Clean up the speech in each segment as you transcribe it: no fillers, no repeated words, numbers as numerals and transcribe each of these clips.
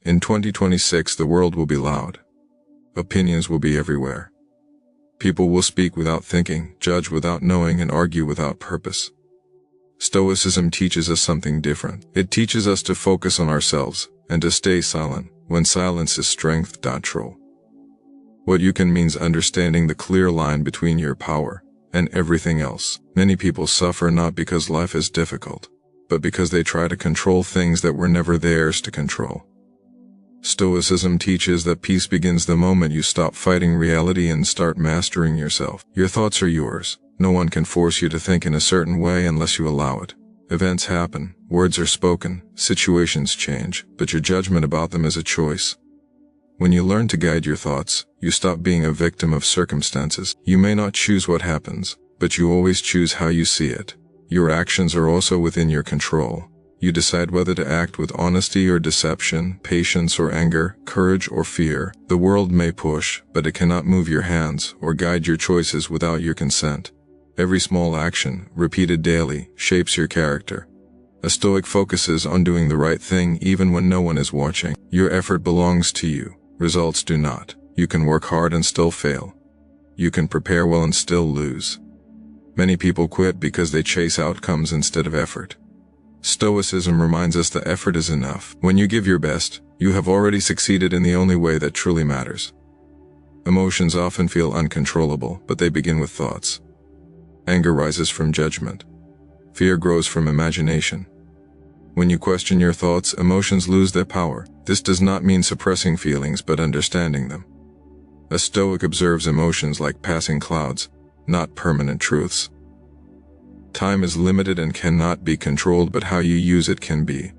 In 2026, the world will be loud. Opinions will be everywhere. People will speak without thinking, judge without knowing, and argue without purpose. Stoicism teaches us something different. It teaches us to focus on ourselves and to stay silent when silence is strength. True. What you can means understanding the clear line between your power and everything else. Many people suffer not because life is difficult, but because they try to control things that were never theirs to control. Stoicism teaches that peace begins the moment you stop fighting reality and start mastering yourself. Your thoughts are yours. No one can force you to think in a certain way unless you allow it. Events happen, words are spoken, situations change, but your judgment about them is a choice. When you learn to guide your thoughts, you stop being a victim of circumstances. You may not choose what happens, but you always choose how you see it. Your actions are also within your control. You decide whether to act with honesty or deception, patience or anger, courage or fear. The world may push, but it cannot move your hands or guide your choices without your consent. Every small action, repeated daily, shapes your character. A Stoic focuses on doing the right thing even when no one is watching. Your effort belongs to you. Results do not. You can work hard and still fail. You can prepare well and still lose. Many people quit because they chase outcomes instead of effort. Stoicism reminds us that effort is enough. When you give your best, you have already succeeded in the only way that truly matters. Emotions often feel uncontrollable, but they begin with thoughts. Anger rises from judgment. Fear grows from imagination. When you question your thoughts, emotions lose their power. This does not mean suppressing feelings, but understanding them. A Stoic observes emotions like passing clouds, not permanent truths. Time is limited and cannot be controlled, but how you use it can be.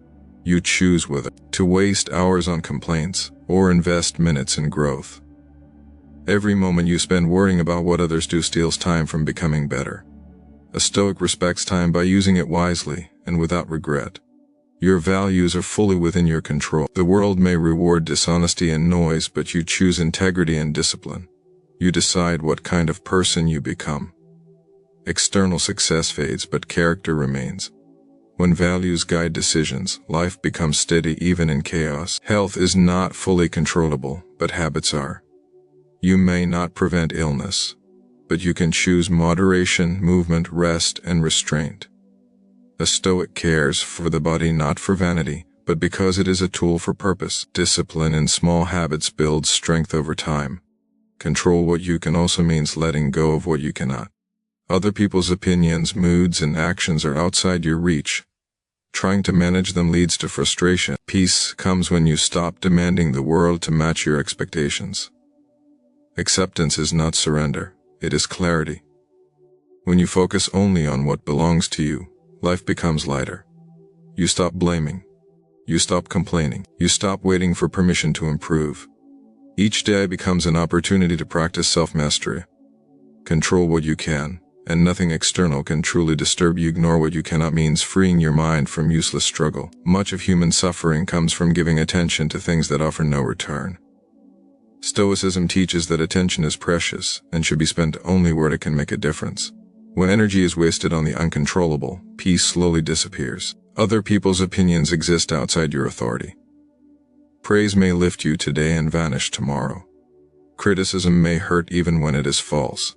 You choose whether to waste hours on complaints or invest minutes in growth. Every moment you spend worrying about what others do steals time from becoming better. A Stoic respects time by using it wisely and without regret. Your values are fully within your control. The world may reward dishonesty and noise, but you choose integrity and discipline. You decide what kind of person you become. External success fades, but character remains. When values guide decisions, life becomes steady even in chaos. Health is not fully controllable, but habits are. You may not prevent illness, but you can choose moderation, movement, rest, and restraint. A Stoic cares for the body not for vanity, but because it is a tool for purpose. Discipline in small habits builds strength over time. Control what you can also means letting go of what you cannot. Other people's opinions, moods, and actions are outside your reach. Trying to manage them leads to frustration. Peace comes when you stop demanding the world to match your expectations. Acceptance is not surrender, it is clarity. When you focus only on what belongs to you, life becomes lighter. You stop blaming. You stop complaining. You stop waiting for permission to improve. Each day becomes an opportunity to practice self-mastery. Control what you can, and nothing external can truly disturb you. Ignore what you cannot means freeing your mind from useless struggle. Much of human suffering comes from giving attention to things that offer no return. Stoicism teaches that attention is precious and should be spent only where it can make a difference. When energy is wasted on the uncontrollable, peace slowly disappears. Other people's opinions exist outside your authority. Praise may lift you today and vanish tomorrow. Criticism may hurt even when it is false.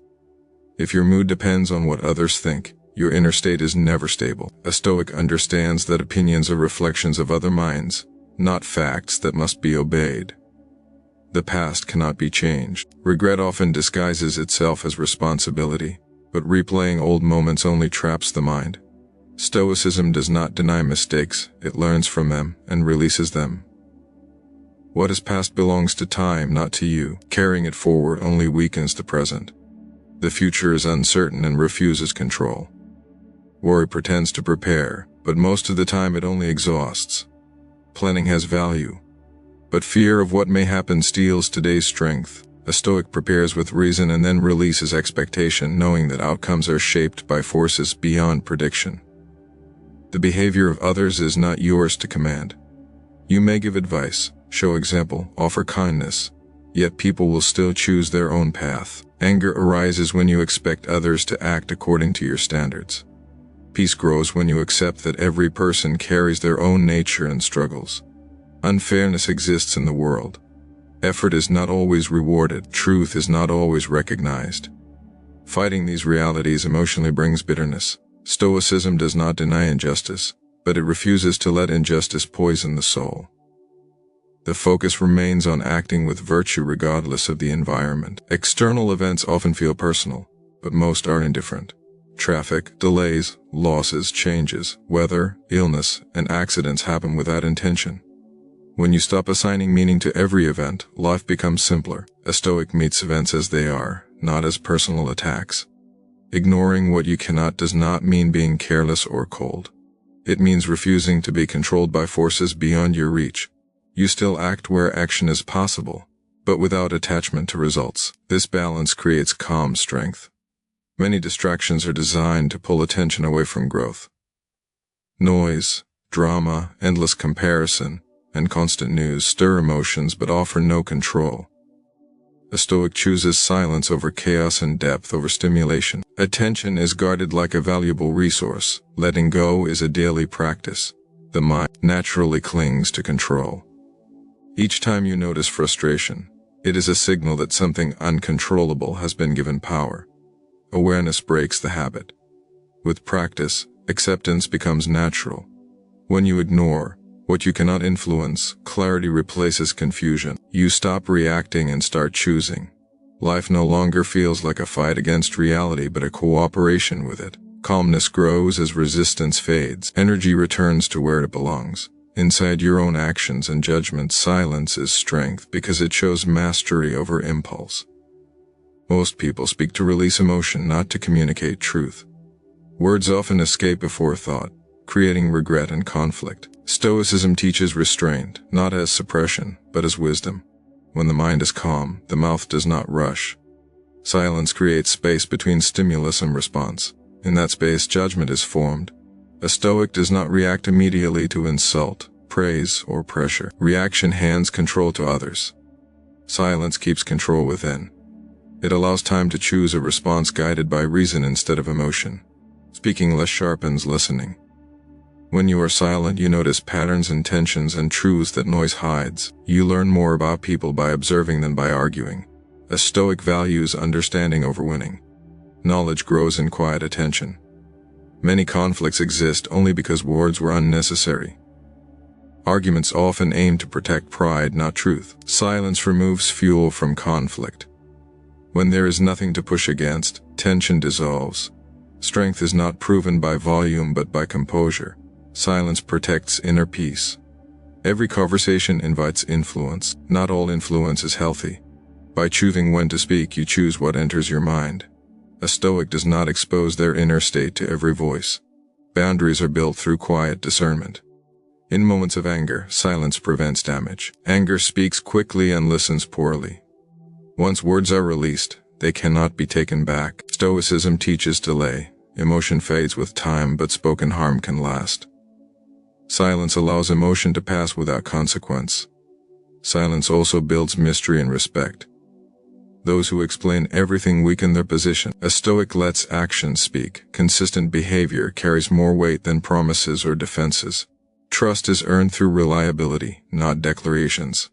If your mood depends on what others think, your inner state is never stable. A Stoic understands that opinions are reflections of other minds, not facts that must be obeyed. The past cannot be changed. Regret often disguises itself as responsibility, but replaying old moments only traps the mind. Stoicism does not deny mistakes, it learns from them and releases them. What is past belongs to time, not to you. Carrying it forward only weakens the present. The future is uncertain and refuses control. Worry pretends to prepare, but most of the time it only exhausts. Planning has value, but fear of what may happen steals today's strength. A Stoic prepares with reason and then releases expectation, knowing that outcomes are shaped by forces beyond prediction. The behavior of others is not yours to command. You may give advice, show example, offer kindness, yet people will still choose their own path. Anger arises when you expect others to act according to your standards. Peace grows when you accept that every person carries their own nature and struggles. Unfairness exists in the world. Effort is not always rewarded. Truth is not always recognized. Fighting these realities emotionally brings bitterness. Stoicism does not deny injustice, but it refuses to let injustice poison the soul. The focus remains on acting with virtue regardless of the environment. External events often feel personal, but most are indifferent. Traffic, delays, losses, changes, weather, illness, and accidents happen without intention. When you stop assigning meaning to every event, life becomes simpler. A Stoic meets events as they are, not as personal attacks. Ignoring what you cannot does not mean being careless or cold. It means refusing to be controlled by forces beyond your reach. You still act where action is possible, but without attachment to results. This balance creates calm strength. Many distractions are designed to pull attention away from growth. Noise, drama, endless comparison, and constant news stir emotions but offer no control. A Stoic chooses silence over chaos and depth over stimulation. Attention is guarded like a valuable resource. Letting go is a daily practice. The mind naturally clings to control. Each time you notice frustration, it is a signal that something uncontrollable has been given power. Awareness breaks the habit. With practice, acceptance becomes natural. When you ignore what you cannot influence, clarity replaces confusion. You stop reacting and start choosing. Life no longer feels like a fight against reality but a cooperation with it. Calmness grows as resistance fades. Energy returns to where it belongs. Inside your own actions and judgments, silence is strength because it shows mastery over impulse. Most people speak to release emotion, not to communicate truth. Words often escape before thought, creating regret and conflict. Stoicism teaches restraint, not as suppression, but as wisdom. When the mind is calm, the mouth does not rush. Silence creates space between stimulus and response. In that space, judgment is formed. A Stoic does not react immediately to insult, praise, or pressure. Reaction hands control to others. Silence keeps control within. It allows time to choose a response guided by reason instead of emotion. Speaking less sharpens listening. When you are silent, you notice patterns, intentions, and truths that noise hides. You learn more about people by observing than by arguing. A Stoic values understanding over winning. Knowledge grows in quiet attention. Many conflicts exist only because words were unnecessary. Arguments often aim to protect pride, not truth. Silence removes fuel from conflict. When there is nothing to push against, tension dissolves. Strength is not proven by volume but by composure. Silence protects inner peace. Every conversation invites influence. Not all influence is healthy. By choosing when to speak, you choose what enters your mind. A Stoic does not expose their inner state to every voice. Boundaries are built through quiet discernment. In moments of anger, silence prevents damage. Anger speaks quickly and listens poorly. Once words are released, they cannot be taken back. Stoicism teaches delay. Emotion fades with time, but spoken harm can last. Silence allows emotion to pass without consequence. Silence also builds mystery and respect. Those who explain everything weaken their position. A Stoic lets actions speak. Consistent behavior carries more weight than promises or defenses. Trust is earned through reliability, not declarations.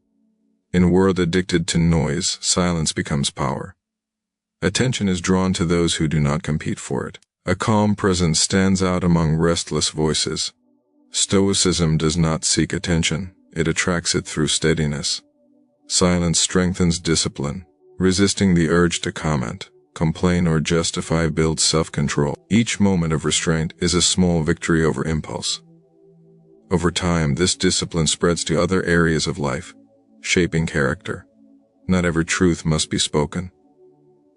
In a world addicted to noise, silence becomes power. Attention is drawn to those who do not compete for it. A calm presence stands out among restless voices. Stoicism does not seek attention, it attracts it through steadiness. Silence strengthens discipline. Resisting the urge to comment, complain, or justify builds self-control. Each moment of restraint is a small victory over impulse. Over time, this discipline spreads to other areas of life, shaping character. Not every truth must be spoken.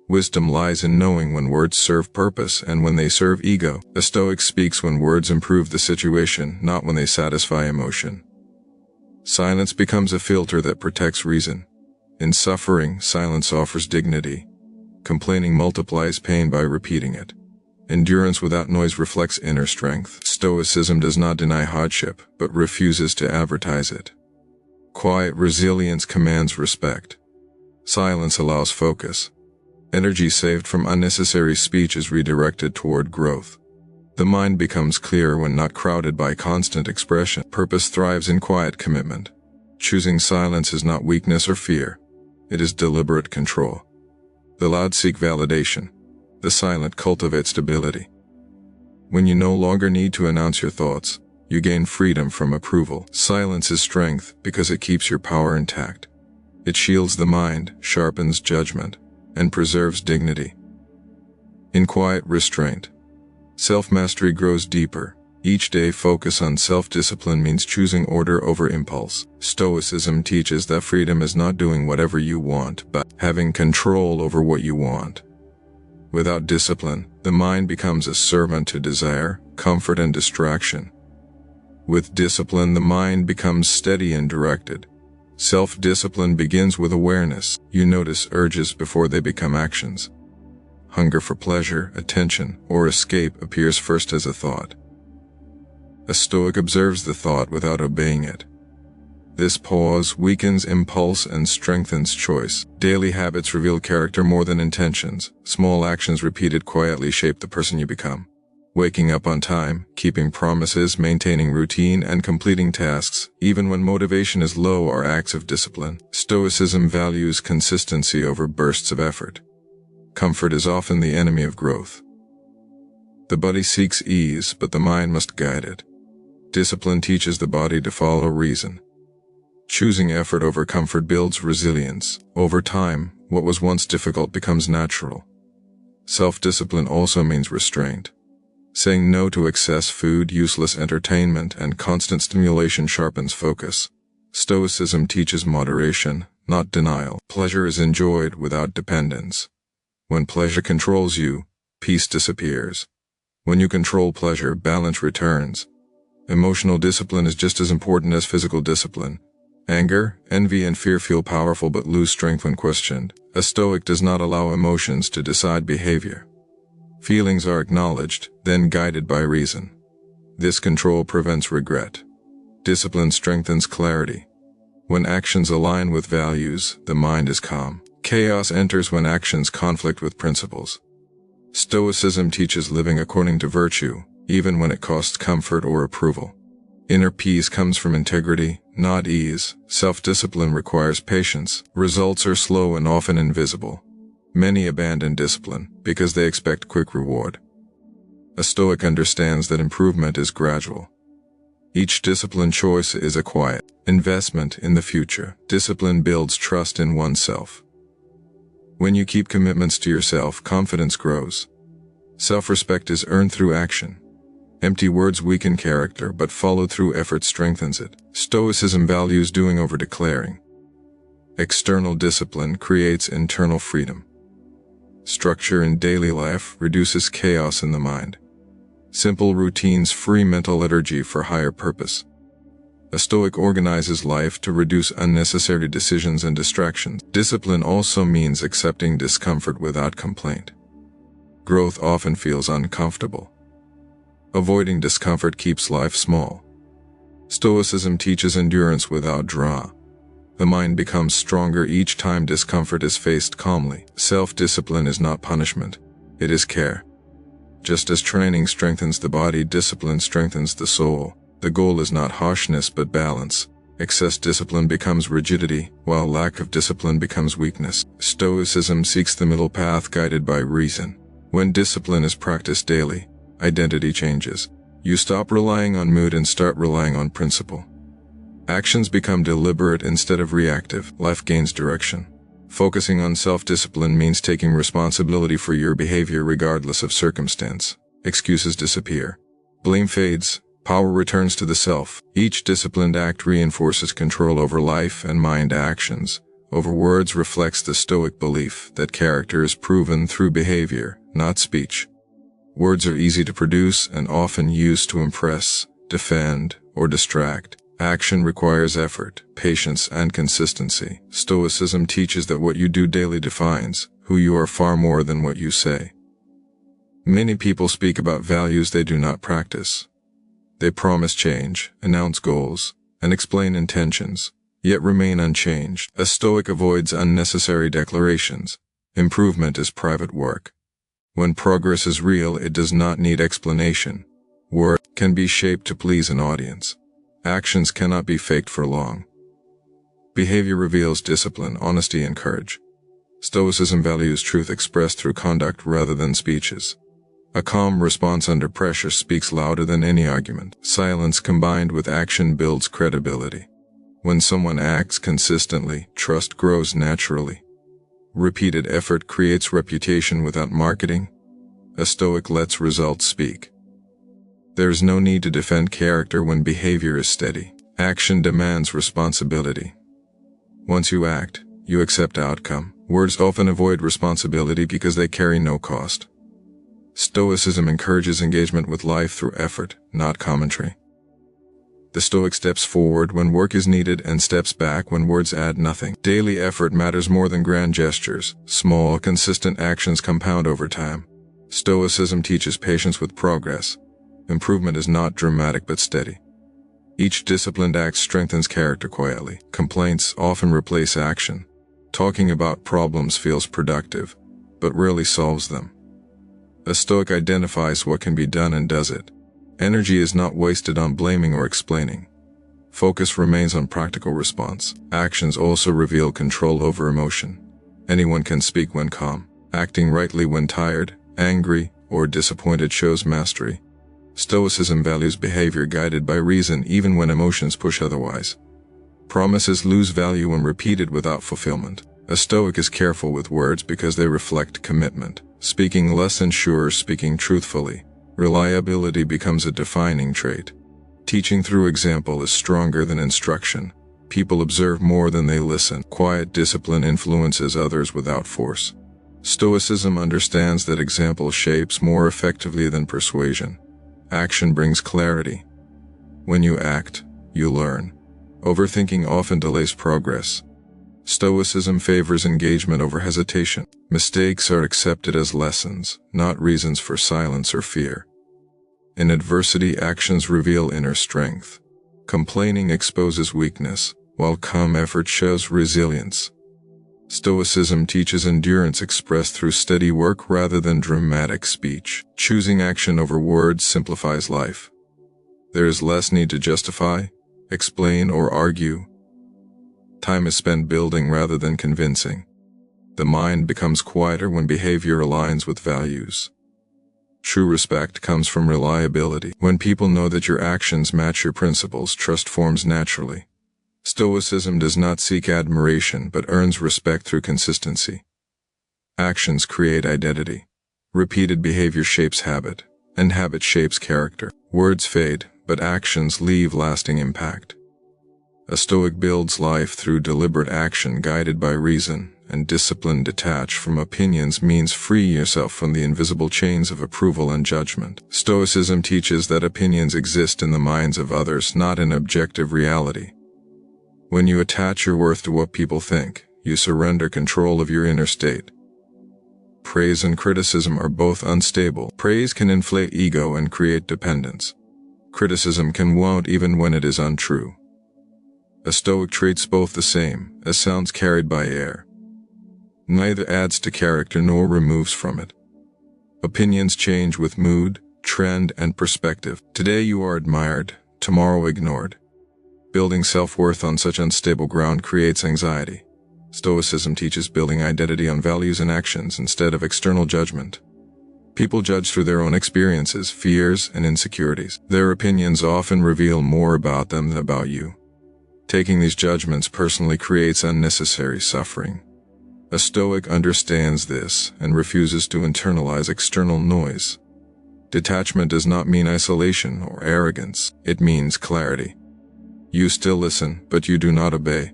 Wisdom lies in knowing when words serve purpose and when they serve ego. A Stoic speaks when words improve the situation, not when they satisfy emotion. Silence becomes a filter that protects reason. In suffering, silence offers dignity. Complaining multiplies pain by repeating it. Endurance without noise reflects inner strength. Stoicism does not deny hardship, but refuses to advertise it. Quiet resilience commands respect. Silence allows focus. Energy saved from unnecessary speech is redirected toward growth. The mind becomes clear when not crowded by constant expression. Purpose thrives in quiet commitment. Choosing silence is not weakness or fear. It is deliberate control. The loud seek validation. The silent cultivate stability. When you no longer need to announce your thoughts, you gain freedom from approval. Silence is strength because it keeps your power intact. It shields the mind, sharpens judgment, and preserves dignity. In quiet restraint, self-mastery grows deeper. Each day focus on self-discipline means choosing order over impulse. Stoicism teaches that freedom is not doing whatever you want, but having control over what you want. Without discipline, the mind becomes a servant to desire, comfort, and distraction. With discipline, the mind becomes steady and directed. Self-discipline begins with awareness. You notice urges before they become actions. Hunger for pleasure, attention, or escape appears first as a thought. A Stoic observes the thought without obeying it. This pause weakens impulse and strengthens choice. Daily habits reveal character more than intentions. Small actions repeated quietly shape the person you become. Waking up on time, keeping promises, maintaining routine, and completing tasks, even when motivation is low, are acts of discipline. Stoicism values consistency over bursts of effort. Comfort is often the enemy of growth. The body seeks ease, but the mind must guide it. Discipline teaches the body to follow reason. Choosing effort over comfort builds resilience. Over time, what was once difficult becomes natural. Self-discipline also means restraint. Saying no to excess food, useless entertainment, and constant stimulation sharpens focus. Stoicism teaches moderation, not denial. Pleasure is enjoyed without dependence. When pleasure controls you, peace disappears. When you control pleasure, balance returns. Emotional discipline is just as important as physical discipline. Anger, envy, and fear feel powerful but lose strength when questioned. A Stoic does not allow emotions to decide behavior. Feelings are acknowledged, then guided by reason. This control prevents regret. Discipline strengthens clarity. When actions align with values, the mind is calm. Chaos enters when actions conflict with principles. Stoicism teaches living according to virtue, even when it costs comfort or approval. Inner peace comes from integrity, not ease. Self-discipline requires patience. Results are slow and often invisible. Many abandon discipline because they expect quick reward. A Stoic understands that improvement is gradual. Each discipline choice is a quiet investment in the future. Discipline builds trust in oneself. When you keep commitments to yourself, confidence grows. Self-respect is earned through action. Empty words weaken character, but followed through effort strengthens it. Stoicism values doing over declaring. External discipline creates internal freedom. Structure in daily life reduces chaos in the mind. Simple routines free mental energy for higher purpose. A Stoic organizes life to reduce unnecessary decisions and distractions. Discipline also means accepting discomfort without complaint. Growth often feels uncomfortable. Avoiding discomfort keeps life small. Stoicism teaches endurance without drama. The mind becomes stronger each time discomfort is faced calmly. Self-discipline is not punishment, it is care. Just as training strengthens the body, discipline strengthens the soul. The goal is not harshness but balance. Excess discipline becomes rigidity, while lack of discipline becomes weakness. Stoicism seeks the middle path guided by reason. When discipline is practiced daily, identity changes. You stop relying on mood and start relying on principle. Actions become deliberate instead of reactive. Life gains direction. Focusing on self-discipline means taking responsibility for your behavior regardless of circumstance. Excuses disappear. Blame fades. Power returns to the self. Each disciplined act reinforces control over life and mind. Actions over words reflects the Stoic belief that character is proven through behavior, not speech. Words are easy to produce and often used to impress, defend, or distract. Action requires effort, patience, and consistency. Stoicism teaches that what you do daily defines who you are far more than what you say. Many people speak about values they do not practice. They promise change, announce goals, and explain intentions, yet remain unchanged. A Stoic avoids unnecessary declarations. Improvement is private work. When progress is real, it does not need explanation. Work can be shaped to please an audience. Actions cannot be faked for long. Behavior reveals discipline, honesty, and courage. Stoicism values truth expressed through conduct rather than speeches. A calm response under pressure speaks louder than any argument. Silence combined with action builds credibility. When someone acts consistently, trust grows naturally. Repeated effort creates reputation without marketing. A Stoic lets results speak. There is no need to defend character when behavior is steady. Action demands responsibility. Once you act, you accept outcome. Words often avoid responsibility because they carry no cost. Stoicism encourages engagement with life through effort, not commentary. The Stoic steps forward when work is needed and steps back when words add nothing. Daily effort matters more than grand gestures. Small, consistent actions compound over time. Stoicism teaches patience with progress. Improvement is not dramatic but steady. Each disciplined act strengthens character quietly. Complaints often replace action. Talking about problems feels productive, but rarely solves them. A Stoic identifies what can be done and does it. Energy is not wasted on blaming or explaining. Focus remains on practical response. Actions also reveal control over emotion. Anyone can speak when calm. Acting rightly when tired, angry, or disappointed shows mastery. Stoicism values behavior guided by reason even when emotions push otherwise. Promises lose value when repeated without fulfillment. A Stoic is careful with words because they reflect commitment. Speaking less ensures speaking truthfully. Reliability becomes a defining trait. Teaching through example is stronger than instruction. People observe more than they listen. Quiet discipline influences others without force. Stoicism understands that example shapes more effectively than persuasion. Action brings clarity. When you act, you learn. Overthinking often delays progress. Stoicism favors engagement over hesitation. Mistakes are accepted as lessons, not reasons for silence or fear. In adversity, actions reveal inner strength. Complaining exposes weakness, while calm effort shows resilience. Stoicism teaches endurance expressed through steady work rather than dramatic speech. Choosing action over words simplifies life. There is less need to justify, explain, or argue. Time is spent building rather than convincing. The mind becomes quieter when behavior aligns with values. True respect comes from reliability. When people know that your actions match your principles, trust forms naturally. Stoicism does not seek admiration but earns respect through consistency. Actions create identity. Repeated behavior shapes habit, and habit shapes character. Words fade, but actions leave lasting impact. A Stoic builds life through deliberate action guided by reason, and discipline detached from opinions means freeing yourself from the invisible chains of approval and judgment. Stoicism teaches that opinions exist in the minds of others, not in objective reality. When you attach your worth to what people think, you surrender control of your inner state. Praise and criticism are both unstable. Praise can inflate ego and create dependence. Criticism can wound even when it is untrue. A Stoic treats both the same, as sounds carried by air. Neither adds to character nor removes from it. Opinions change with mood, trend, and perspective. Today you are admired, tomorrow ignored. Building self-worth on such unstable ground creates anxiety. Stoicism teaches building identity on values and actions instead of external judgment. People judge through their own experiences, fears, and insecurities. Their opinions often reveal more about them than about you. Taking these judgments personally creates unnecessary suffering. A Stoic understands this and refuses to internalize external noise. Detachment does not mean isolation or arrogance. It means clarity. You still listen, but you do not obey.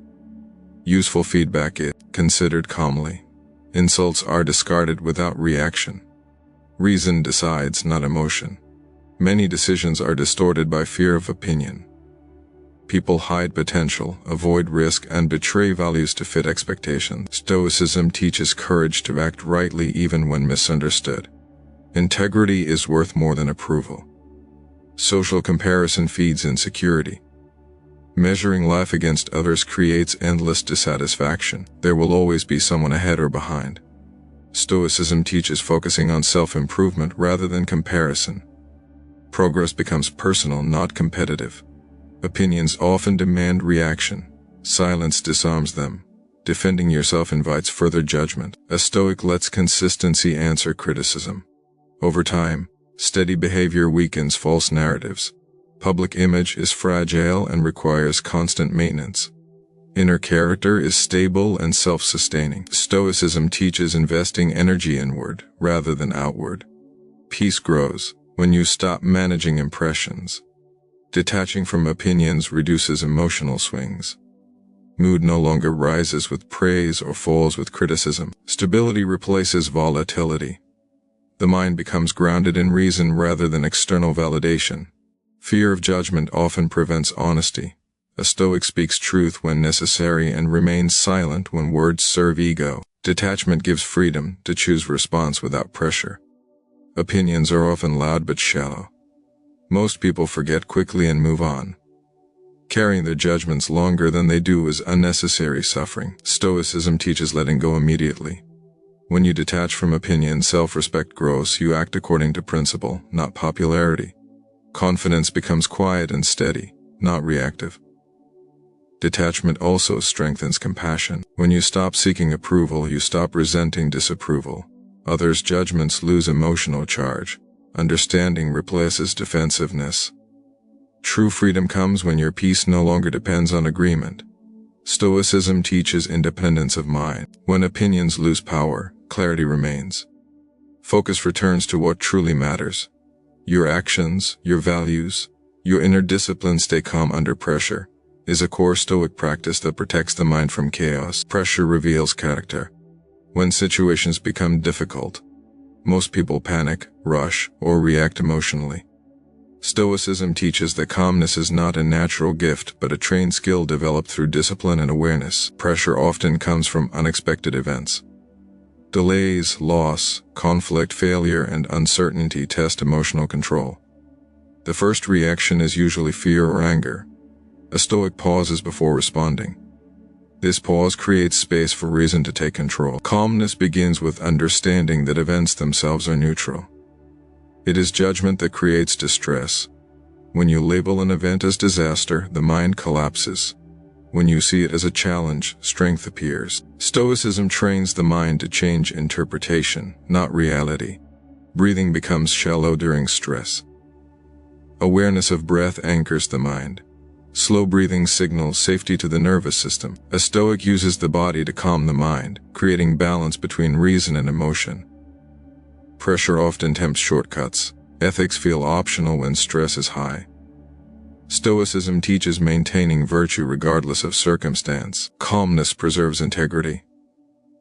Useful feedback is considered calmly. Insults are discarded without reaction. Reason decides, not emotion. Many decisions are distorted by fear of opinion. People hide potential, avoid risk, and betray values to fit expectations. Stoicism teaches courage to act rightly even when misunderstood. Integrity is worth more than approval. Social comparison feeds insecurity. Measuring life against others creates endless dissatisfaction. There will always be someone ahead or behind. Stoicism teaches focusing on self-improvement rather than comparison. Progress becomes personal, not competitive. Opinions often demand reaction. Silence disarms them. Defending yourself invites further judgment. A Stoic lets consistency answer criticism. Over time, steady behavior weakens false narratives. Public image is fragile and requires constant maintenance. Inner character is stable and self-sustaining. Stoicism teaches investing energy inward rather than outward. Peace grows when you stop managing impressions. Detaching from opinions reduces emotional swings. Mood no longer rises with praise or falls with criticism. Stability replaces volatility. The mind becomes grounded in reason rather than external validation. Fear of judgment often prevents honesty. A Stoic speaks truth when necessary and remains silent when words serve ego. Detachment gives freedom to choose response without pressure. Opinions are often loud but shallow. Most people forget quickly and move on. Carrying their judgments longer than they do is unnecessary suffering. Stoicism teaches letting go immediately. When you detach from opinion, self-respect grows. You act according to principle, not popularity. Confidence becomes quiet and steady, not reactive. Detachment also strengthens compassion. When you stop seeking approval, you stop resenting disapproval. Others' judgments lose emotional charge. Understanding replaces defensiveness. True freedom comes when your peace no longer depends on agreement. Stoicism teaches independence of mind. When opinions lose power, clarity remains. Focus returns to what truly matters. Your actions, your values, your inner discipline. Stay calm under pressure is a core Stoic practice that protects the mind from chaos. Pressure reveals character. When situations become difficult, most people panic, rush, or react emotionally. Stoicism teaches that calmness is not a natural gift but a trained skill developed through discipline and awareness. Pressure often comes from unexpected events. Delays, loss, conflict, failure, and uncertainty test emotional control. The first reaction is usually fear or anger. A Stoic pauses before responding. This pause creates space for reason to take control. Calmness begins with understanding that events themselves are neutral. It is judgment that creates distress. When you label an event as disaster, the mind collapses. When you see it as a challenge, strength appears. Stoicism trains the mind to change interpretation, not reality. Breathing becomes shallow during stress. Awareness of breath anchors the mind. Slow breathing signals safety to the nervous system. A Stoic uses the body to calm the mind, creating balance between reason and emotion. Pressure often tempts shortcuts. Ethics feel optional when stress is high. Stoicism teaches maintaining virtue regardless of circumstance. Calmness preserves integrity.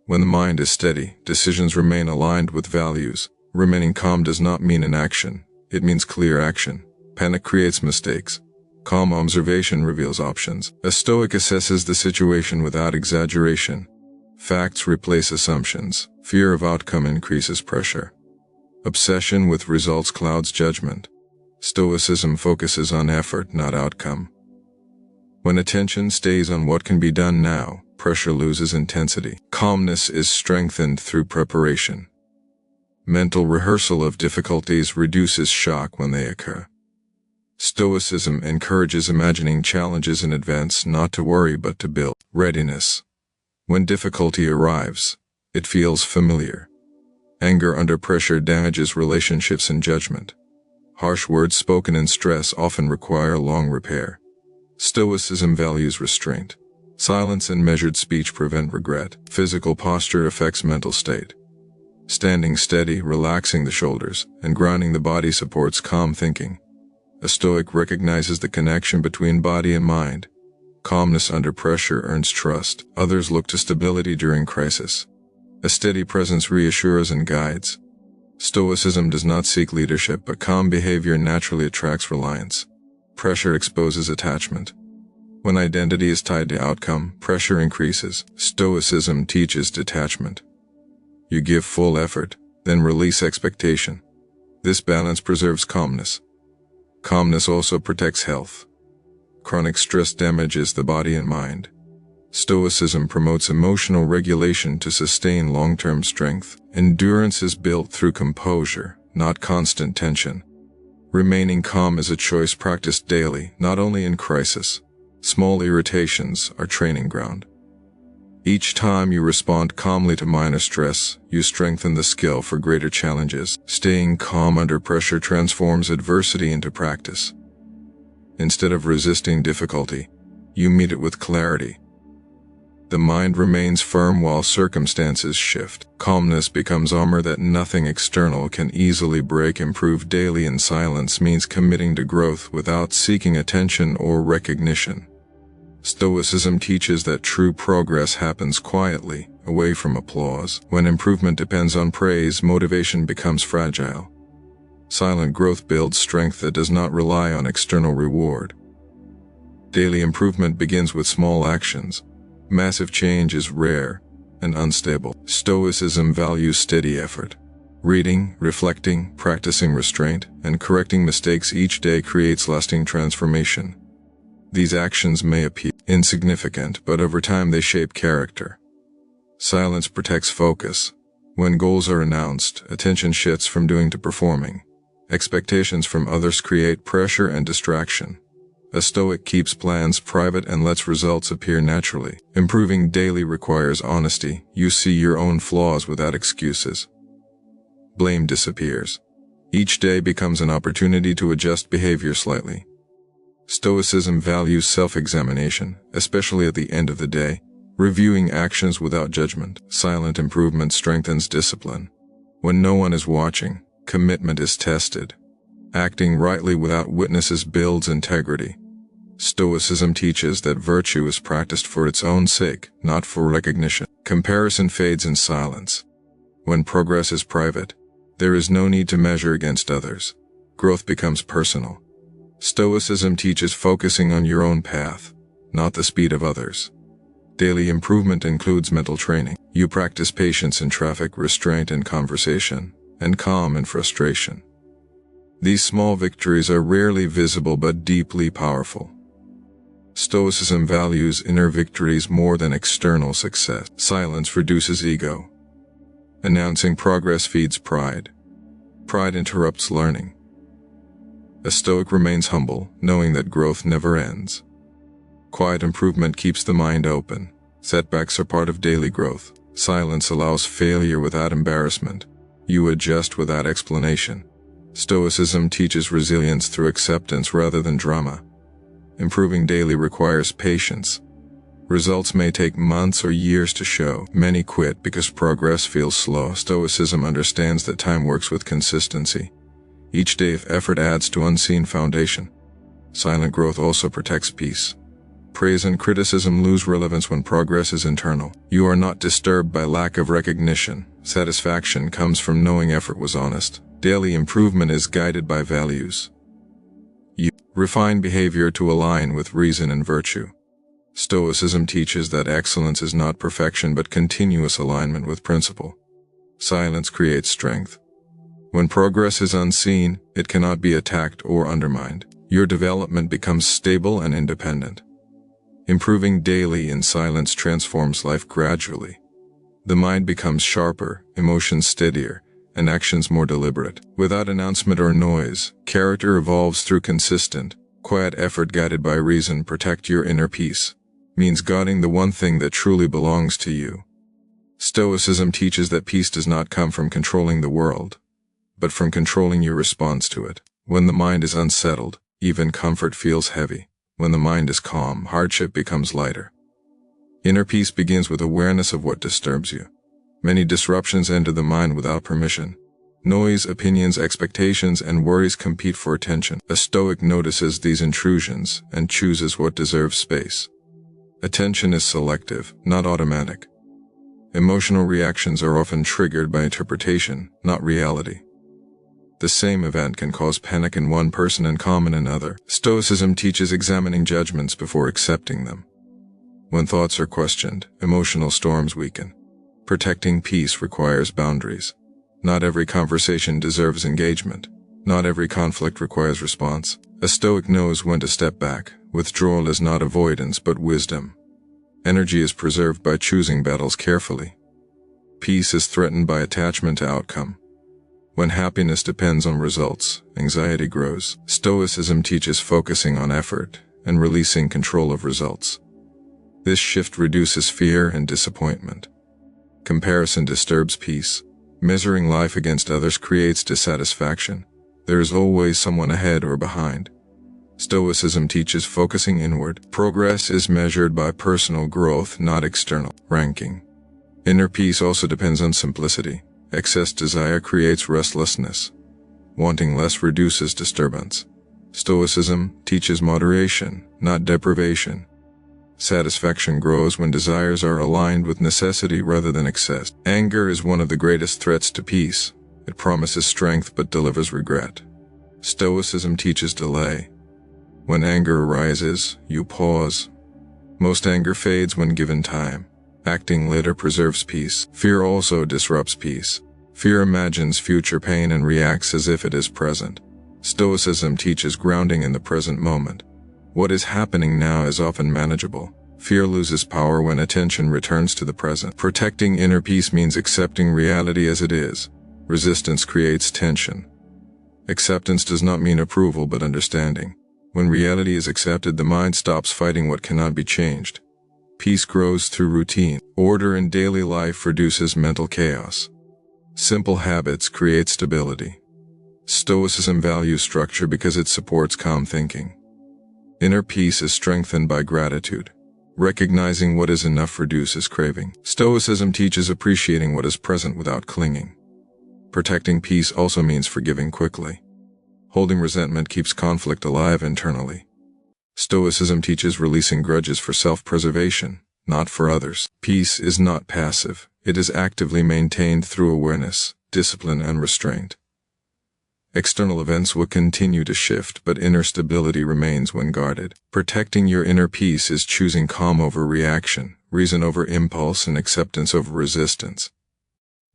When the mind is steady, decisions remain aligned with values. Remaining calm does not mean inaction. It means clear action. Panic creates mistakes. Calm observation reveals options. A Stoic assesses the situation without exaggeration. Facts replace assumptions. Fear of outcome increases pressure. Obsession with results clouds judgment. Stoicism focuses on effort, not outcome. When attention stays on what can be done now, pressure loses intensity. Calmness is strengthened through preparation. Mental rehearsal of difficulties reduces shock when they occur. Stoicism encourages imagining challenges in advance, not to worry but to build. Readiness. When difficulty arrives, it feels familiar. Anger under pressure damages relationships and judgment. Harsh words spoken in stress often require long repair. Stoicism values restraint. Silence and measured speech prevent regret. Physical posture affects mental state. Standing steady, relaxing the shoulders, and grounding the body supports calm thinking. A Stoic recognizes the connection between body and mind. Calmness under pressure earns trust. Others look to stability during crisis. A steady presence reassures and guides. Stoicism does not seek leadership, but calm behavior naturally attracts reliance. Pressure exposes attachment. When identity is tied to outcome, pressure increases. Stoicism teaches detachment. You give full effort, then release expectation. This balance preserves calmness. Calmness also protects health. Chronic stress damages the body and mind. Stoicism promotes emotional regulation to sustain long-term strength. Endurance is built through composure, not constant tension. Remaining calm is a choice practiced daily, not only in crisis. Small irritations are training ground. Each time you respond calmly to minor stress, you strengthen the skill for greater challenges. Staying calm under pressure transforms adversity into practice. Instead of resisting difficulty, you meet it with clarity. The mind remains firm while circumstances shift. Calmness becomes armor that nothing external can easily break. Improve daily in silence means committing to growth without seeking attention or recognition. Stoicism teaches that true progress happens quietly, away from applause. When improvement depends on praise, motivation becomes fragile. Silent growth builds strength that does not rely on external reward. Daily improvement begins with small actions. Massive change is rare and unstable. Stoicism values steady effort. Reading, reflecting, practicing restraint, and correcting mistakes each day creates lasting transformation. These actions may appear insignificant, but over time they shape character. Silence protects focus. When goals are announced, attention shifts from doing to performing. Expectations from others create pressure and distraction. A Stoic keeps plans private and lets results appear naturally. Improving daily requires honesty. You see your own flaws without excuses. Blame disappears. Each day becomes an opportunity to adjust behavior slightly. Stoicism values self-examination, especially at the end of the day, reviewing actions without judgment. Silent improvement strengthens discipline. When no one is watching, commitment is tested. Acting rightly without witnesses builds integrity. Stoicism teaches that virtue is practiced for its own sake, not for recognition. Comparison fades in silence. When progress is private, there is no need to measure against others. Growth becomes personal. Stoicism teaches focusing on your own path, not the speed of others. Daily improvement includes mental training. You practice patience in traffic, restraint in conversation, and calm in frustration. These small victories are rarely visible but deeply powerful. Stoicism values inner victories more than external success. Silence reduces ego. Announcing progress feeds pride. Pride interrupts learning. A Stoic remains humble, knowing that growth never ends. Quiet improvement keeps the mind open. Setbacks are part of daily growth. Silence allows failure without embarrassment. You adjust without explanation. Stoicism teaches resilience through acceptance rather than drama. Improving daily requires patience. Results may take months or years to show. Many quit because progress feels slow. Stoicism understands that time works with consistency. Each day of effort adds to unseen foundation. Silent growth also protects peace. Praise and criticism lose relevance when progress is internal. You are not disturbed by lack of recognition. Satisfaction comes from knowing effort was honest. Daily improvement is guided by values. You refine behavior to align with reason and virtue. Stoicism teaches that excellence is not perfection but continuous alignment with principle. Silence creates strength. When progress is unseen, it cannot be attacked or undermined. Your development becomes stable and independent. Improving daily in silence transforms life gradually. The mind becomes sharper, emotions steadier, and actions more deliberate. Without announcement or noise, character evolves through consistent, quiet effort guided by reason. Protect your inner peace means guarding the one thing that truly belongs to you. Stoicism teaches that peace does not come from controlling the world, but from controlling your response to it. When the mind is unsettled, even comfort feels heavy. When the mind is calm, hardship becomes lighter. Inner peace begins with awareness of what disturbs you. Many disruptions enter the mind without permission. Noise, opinions, expectations, and worries compete for attention. A Stoic notices these intrusions and chooses what deserves space. Attention is selective, not automatic. Emotional reactions are often triggered by interpretation, not reality. The same event can cause panic in one person and calm in another. Stoicism teaches examining judgments before accepting them. When thoughts are questioned, emotional storms weaken. Protecting peace requires boundaries. Not every conversation deserves engagement. Not every conflict requires response. A Stoic knows when to step back. Withdrawal is not avoidance but wisdom. Energy is preserved by choosing battles carefully. Peace is threatened by attachment to outcome. When happiness depends on results, anxiety grows. Stoicism teaches focusing on effort and releasing control of results. This shift reduces fear and disappointment. Comparison disturbs peace. Measuring life against others creates dissatisfaction. There is always someone ahead or behind. Stoicism teaches focusing inward. Progress is measured by personal growth, not external ranking. Inner peace also depends on simplicity. Excess desire creates restlessness. Wanting less reduces disturbance. Stoicism teaches moderation, not deprivation. Satisfaction grows when desires are aligned with necessity rather than excess. Anger is one of the greatest threats to peace. It promises strength but delivers regret. Stoicism teaches delay. When anger arises, you pause. Most anger fades when given time. Acting later preserves peace. Fear also disrupts peace. Fear imagines future pain and reacts as if it is present. Stoicism teaches grounding in the present moment. What is happening now is often manageable. Fear loses power when attention returns to the present. Protecting inner peace means accepting reality as it is. Resistance creates tension. Acceptance does not mean approval but understanding. When reality is accepted, the mind stops fighting what cannot be changed. Peace grows through routine. Order in daily life reduces mental chaos. Simple habits create stability. Stoicism values structure because it supports calm thinking. Inner peace is strengthened by gratitude. Recognizing what is enough reduces craving. Stoicism teaches appreciating what is present without clinging. Protecting peace also means forgiving quickly. Holding resentment keeps conflict alive internally. Stoicism teaches releasing grudges for self-preservation, not for others. Peace is not passive. It is actively maintained through awareness, discipline, and restraint. External events will continue to shift, but inner stability remains when guarded. Protecting your inner peace is choosing calm over reaction, reason over impulse, and acceptance over resistance.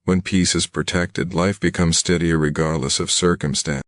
When peace is protected, life becomes steadier regardless of circumstance.